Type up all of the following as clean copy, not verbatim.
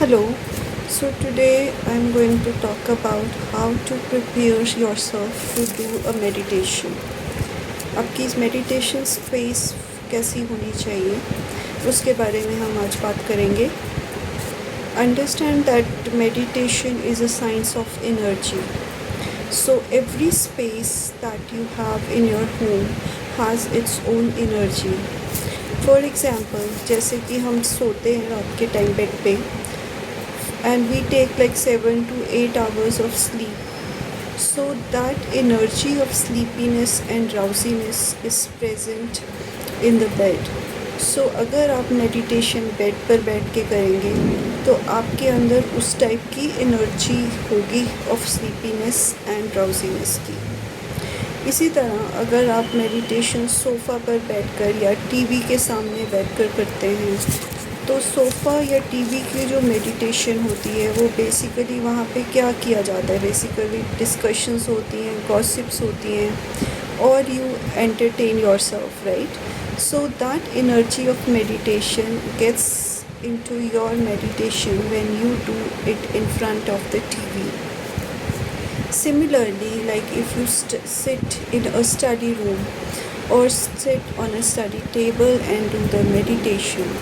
Hello. So today I'm going to talk about how to prepare yourself to do a meditation. आपकी इस meditation space कैसी होनी चाहिए उसके बारे में हम आज बात करेंगे. Understand that meditation is a science of energy. So every space that you have in your home has its own energy. For example, जैसे कि हम सोते हैं रात के टाइम बेड पे and we take like 7 to 8 hours of sleep, so that energy of sleepiness and drowsiness is present in the bed. So अगर आप meditation बेड पर बैठ के करेंगे तो आपके अंदर उस टाइप की एनर्जी होगी ऑफ स्लीपीनेस एंड ड्राउजीनेस की. इसी तरह अगर आप मेडिटेशन सोफ़ा पर बैठकर या टीवी के सामने बैठकर करते हैं तो सोफ़ा या टीवी की जो मेडिटेशन होती है वो बेसिकली वहाँ पे क्या किया जाता है, बेसिकली डिस्कशंस होती हैं, गॉसिप्स होती हैं और you entertain yourself, right. So that energy of meditation gets into your meditation when you do it in front of the TV. Similarly, like if you sit in a study room or sit on a study table and do the meditation,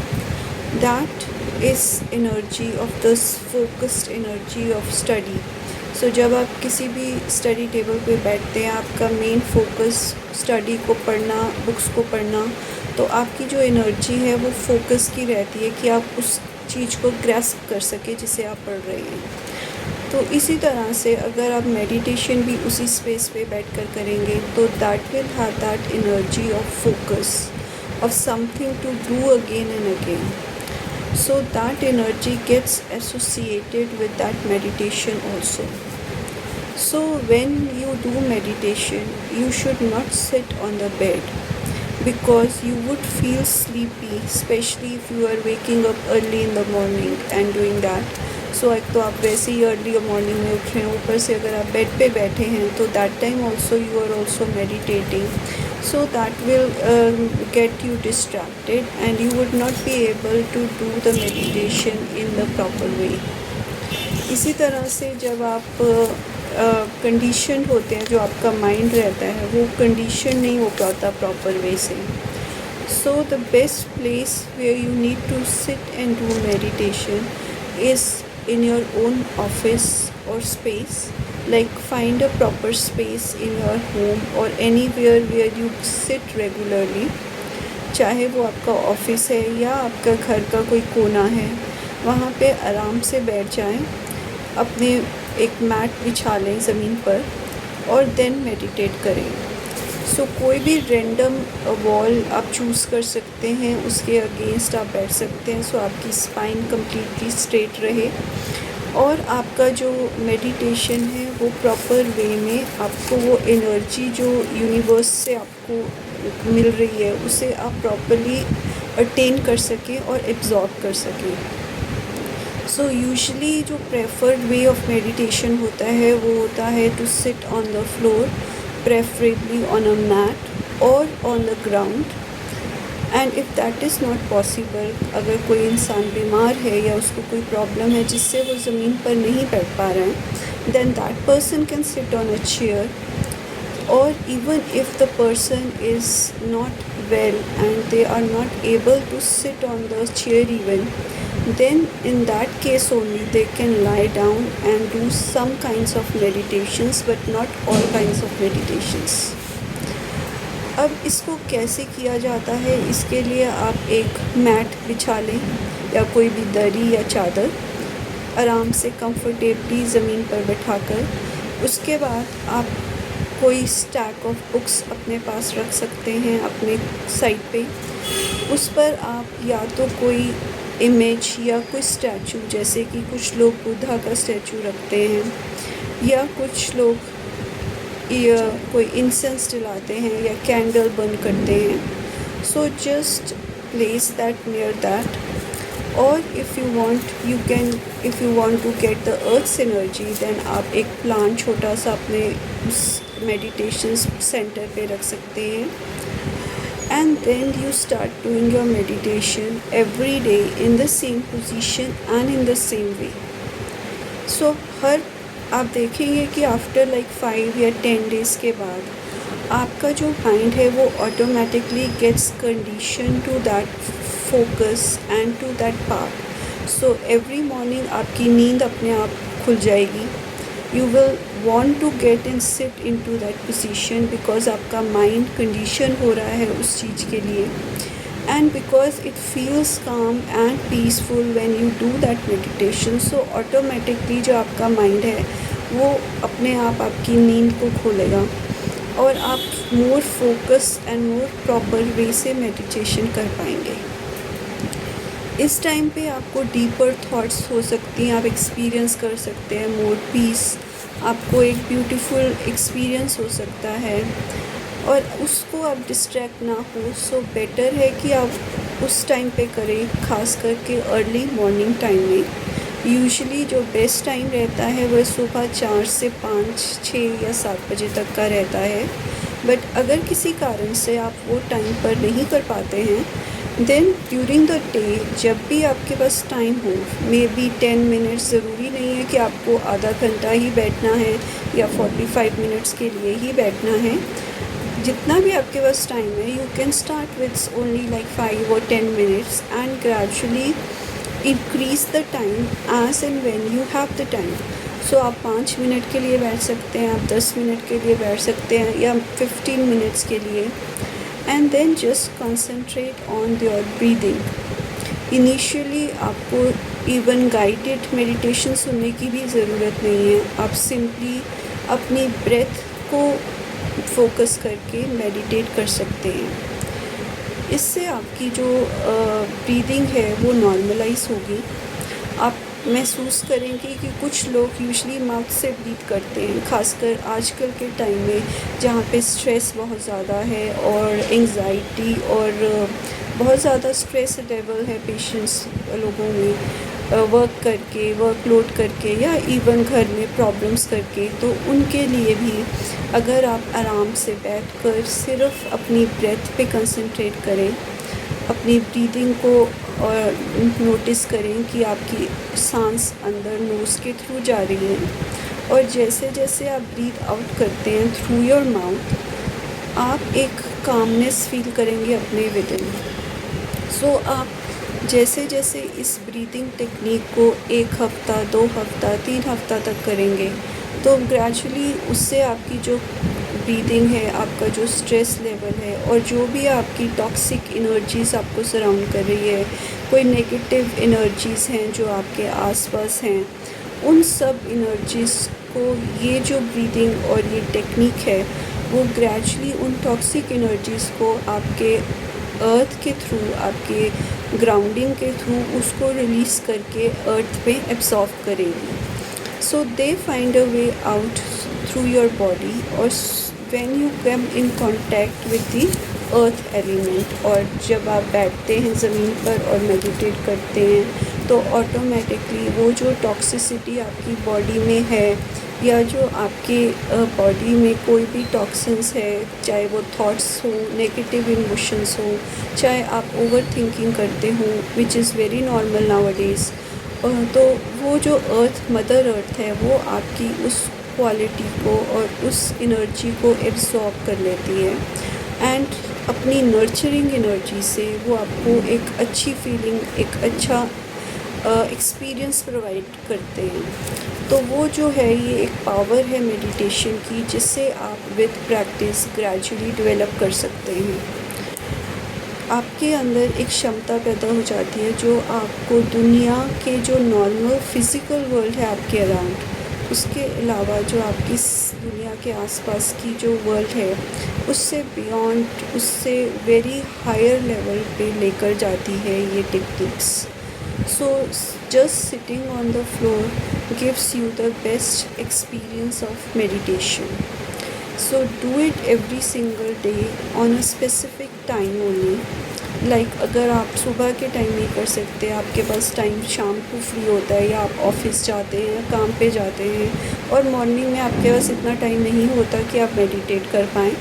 that is energy of this focused energy of study. So जब आप किसी भी study table पे बैठते हैं, आपका main focus study को पढ़ना, बुक्स को पढ़ना, तो आपकी जो एनर्जी है वो फोकस की रहती है कि आप उस चीज़ को ग्रैस्प कर सके जिसे आप पढ़ रहे हैं. तो इसी तरह से अगर आप मेडिटेशन भी उसी स्पेस पे बैठकर करेंगे तो that will have that energy of focus of something to do again and again. So that energy gets associated with that meditation also. So when you do meditation, you should not sit on the bed because you would feel sleepy, especially if you are waking up early in the morning and doing that. So एक तो आप वैसे ही early morning में उठ रहे हैं, ऊपर से अगर आप बेड पे बैठे हैं तो that time also you are also meditating. So that will get you distracted and you would not be able to do the meditation in the proper way. इसी तरह से जब आप कंडीशन होते हैं, जो आपका माइंड रहता है वो कंडीशन नहीं हो पाता प्रॉपर वे से. So the best place where you need to sit and do meditation is in your own office or space. Like find a proper space in your home or anywhere where you sit regularly. चाहे वो आपका office है या आपका घर का कोई कोना है, वहाँ पे आराम से बैठ जाएं, अपने एक मैट बिछा लें ज़मीन पर और देन मेडिटेट करें. सो कोई भी रैंडम वॉल आप चूज़ कर सकते हैं, उसके अगेंस्ट आप बैठ सकते हैं. सो आपकी स्पाइन कम्प्लीटली स्ट्रेट रहे और आपका जो मेडिटेशन है वो प्रॉपर वे में आपको वो एनर्जी जो यूनिवर्स से आपको मिल रही है उसे आप प्रॉपरली अटेन कर सकें और एब्जॉर्ब कर सकें. सो यूजुअली जो प्रेफर्ड वे ऑफ मेडिटेशन होता है वो होता है to sit on the floor, preferably on a mat और on the ground. And if that is not possible, अगर कोई इंसान बीमार है या उसको कोई प्रॉब्लम है जिससे वो ज़मीन पर नहीं बैठ पा रहे हैं, then that person can sit on a chair. और even if the person is not well and they are not able to sit on the chair even, then in that case only they can lie down and do some kinds of meditations but not all kinds of meditations. अब इसको कैसे किया जाता है, इसके लिए आप एक मैट बिछा लें या कोई भी दरी या चादर, आराम से कंफर्टेबली ज़मीन पर बैठाकर. उसके बाद आप कोई स्टैक ऑफ बुक्स अपने पास रख सकते हैं अपने साइड पे. उस पर आप या तो कोई इमेज या कोई स्टैचू, जैसे कि कुछ लोग बुद्धा का स्टैचू रखते हैं या कुछ लोग कोई इंसेंस जलाते हैं या कैंडल बर्न करते हैं. So just place that near that. और if you want to get the earth's energy, then आप एक प्लांट छोटा सा अपने उस मेडिटेशन सेंटर पे रख सकते हैं. and then you start doing your meditation every day in the same position and in the same way. So हर आप देखेंगे कि आफ्टर लाइक 5 या 10 डेज़ के बाद आपका जो माइंड है वो automatically gets condition to that focus and to that part. So every morning आपकी नींद अपने आप खुल जाएगी. You will want to get and sit into that position because आपका माइंड कंडीशन हो रहा है उस चीज़ के लिए, and because it feels calm and peaceful when you do that meditation. So automatically जो आपका माइंड है वो अपने आप आपकी नींद को खोलेगा और आप more focus and more proper way से मेडिटेशन कर पाएंगे. इस टाइम पे आपको डीपर थॉट्स हो सकती हैं, आप एक्सपीरियंस कर सकते हैं मोर पीस, आपको एक ब्यूटीफुल एक्सपीरियंस हो सकता है और उसको आप डिस्ट्रैक्ट ना हो. सो बेटर है कि आप उस टाइम पे करें, ख़ास करके अर्ली मॉर्निंग टाइम में. यूजुअली जो बेस्ट टाइम रहता है वह सुबह 4 से 5, 6 या 7 बजे तक का रहता है. बट अगर किसी कारण से आप वो टाइम पर नहीं कर पाते हैं, देन ड्यूरिंग द डे जब भी आपके पास टाइम हो, मे बी 10 मिनट्स, ज़रूरी नहीं है कि आपको आधा घंटा ही बैठना है या 45 मिनट्स के लिए ही बैठना है. जितना भी आपके पास टाइम है, you can start with only like 5 or 10 minutes and gradually increase the time as and when you have the time. So आप 5 मिनट के लिए बैठ सकते हैं, आप 10 मिनट के लिए बैठ सकते हैं या 15 मिनट्स के लिए. And then just concentrate on your breathing. Initially आपको even guided meditation सुनने की भी ज़रूरत नहीं है. आप simply अपनी breath को focus करके meditate कर सकते हैं. इससे आपकी जो breathing है वो normalize होगी. आप महसूस करेंगे कि कुछ लोग यूजुअली माउथ से ब्रीथ करते हैं, खासकर आजकल के टाइम में जहाँ पे स्ट्रेस बहुत ज़्यादा है और एंग्जाइटी और बहुत ज़्यादा स्ट्रेस लेवल है पेशेंट्स लोगों में, वर्कलोड करके या इवन घर में प्रॉब्लम्स करके. तो उनके लिए भी अगर आप आराम से बैठकर सिर्फ अपनी ब्रेथ पे कंसंट्रेट करें, अपनी ब्रीदिंग को और नोटिस करें कि आपकी सांस अंदर नोज़ के थ्रू जा रही है और जैसे जैसे आप ब्रीथ आउट करते हैं थ्रू योर माउथ, आप एक कामनेस फील करेंगे अपने विद इन. सो आप जैसे जैसे इस ब्रीदिंग टेक्निक को 1 हफ़्ता, 2 हफ़्ता, 3 हफ़्ता तक करेंगे तो ग्रेजुअली उससे आपकी जो ब्रीदिंग है, आपका जो स्ट्रेस लेवल है और जो भी आपकी टॉक्सिक एनर्जीज़ आपको सराउंड कर रही है, कोई नेगेटिव एनर्जीज़ हैं जो आपके आसपास हैं, उन सब एनर्जीज़ को ये जो ब्रीदिंग और ये टेक्निक है वो ग्रेजुअली उन टॉक्सिक एनर्जीज़ को आपके अर्थ के थ्रू, आपके ग्राउंडिंग के थ्रू उसको रिलीज़ करके अर्थ पे एब्सॉर्ब करेगी. So they find a way out through your body और when you come in contact with the earth element. और जब आप बैठते हैं ज़मीन पर और मेडिटेट करते हैं तो ऑटोमेटिकली वो जो टॉक्सिसिटी आपकी बॉडी में है या जो आपके बॉडी में कोई भी टॉक्सिन्स है, चाहे वो थॉट्स हो, नेगेटिव इमोशंस हो, चाहे आप ओवर थिंकिंग करते हो, which is very normal nowadays, तो वो जो मदर अर्थ है वो आपकी उस क्वालिटी को और उस एनर्जी को एब्सॉर्ब कर लेती है एंड अपनी नर्चरिंग एनर्जी से वो आपको एक अच्छी फीलिंग, एक अच्छा एक्सपीरियंस प्रोवाइड करते हैं. तो वो जो है ये एक पावर है मेडिटेशन की जिससे आप विद प्रैक्टिस ग्रेजुअली डेवलप कर सकते हैं. आपके अंदर एक क्षमता पैदा हो जाती है जो आपको दुनिया के जो नॉर्मल फिज़िकल वर्ल्ड है आपके अराउंड, उसके अलावा जो आपकी दुनिया के आसपास की जो वर्ल्ड है उससे बियॉन्ड, उससे वेरी हायर लेवल पे लेकर जाती है ये techniques. So just sitting on the floor gives you the best experience of meditation. So do it every single day on a specific time only. Like अगर आप सुबह के टाइम नहीं कर सकते, आपके पास टाइम शाम को फ्री होता है या आप ऑफिस जाते हैं, काम पे जाते हैं और मॉर्निंग में आपके पास इतना टाइम नहीं होता कि आप मेडिटेट कर पाएँ,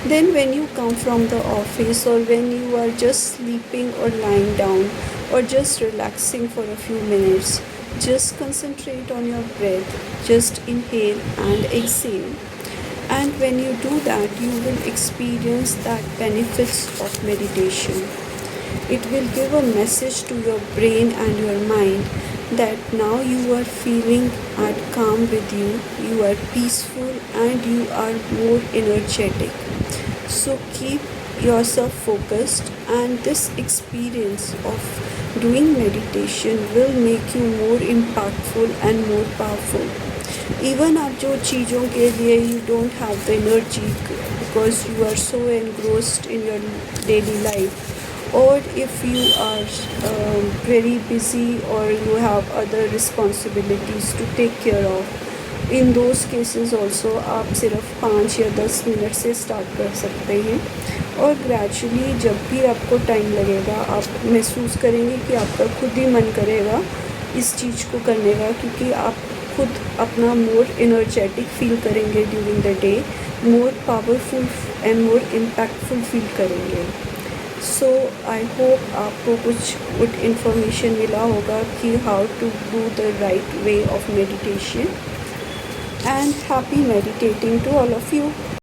Then, when you come from the office, or when you are just sleeping or lying down, or just relaxing for a few minutes, just concentrate on your breath, just inhale and exhale. And when you do that, you will experience that benefits of meditation. It will give a message to your brain and your mind that now you are feeling at calm with you are peaceful, and you are more energetic. So keep yourself focused, and this experience of doing meditation will make you more impactful and more powerful. Even आप जो चीज़ों के लिए you don't have the energy because you are so engrossed in your daily life, or if you are very busy or you have other responsibilities to take care of, in those cases also आप सिर्फ 5 या 10 minute से start कर सकते हैं, और gradually जब भी आपको टाइम लगेगा आप महसूस करेंगे कि आपका खुद ही मन करेगा इस चीज़ को करने का, क्योंकि आप खुद अपना मोर एनर्जेटिक फील करेंगे during the day, more powerful and more impactful feel करेंगे. सो आई होप आपको कुछ गुड इन्फॉर्मेशन मिला होगा कि how to do the right way of meditation. And happy meditating to all of you.